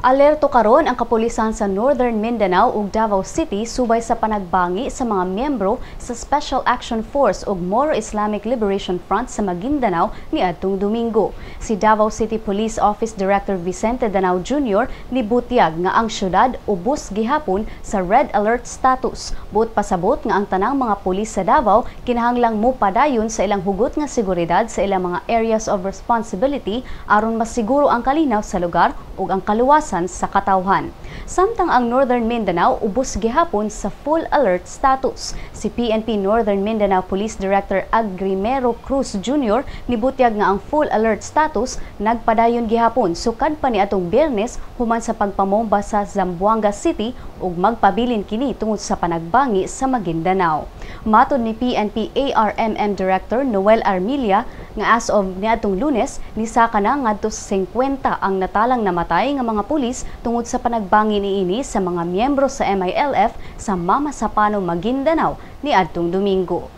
Alerto karon ang kapulisan sa Northern Mindanao ug Davao City subay sa panagbangi sa mga miyembro sa Special Action Force ug Moro Islamic Liberation Front sa Maguindanao niadtong Domingo. Si Davao City Police Office Director Vicente Danao Jr. nibutyag nga ang syudad ubos gihapon sa red alert status. Buot pasabot nga ang tanang mga pulis sa Davao kinahanglang mopadayon sa ilang hugot nga seguridad sa ilang mga areas of responsibility aron masiguro ang kalinaw sa lugar ug ang kaluwasan sa katawhan. Samtang ang Northern Mindanao ubos gihapon sa full alert status. Si PNP Northern Mindanao Police Director Agrimero Cruz Jr. nibutyag nga ang full alert status nagpadayon gihapon sukad pa niadtong Biyernes human sa pagpamomba sa Zamboanga City ug magpabilin kini tungod sa panagbangi sa Maguindanao. Matod ni PNP ARMM Director Noel Armilia nga as of niadtong Lunes nisaka na ngadto sa 50 ang natalang namatay nga mga pulis tungod sa panagbangi niini sa mga miyembro sa MILF sa Mama Sapano, Maguindanao niadtong Domingo.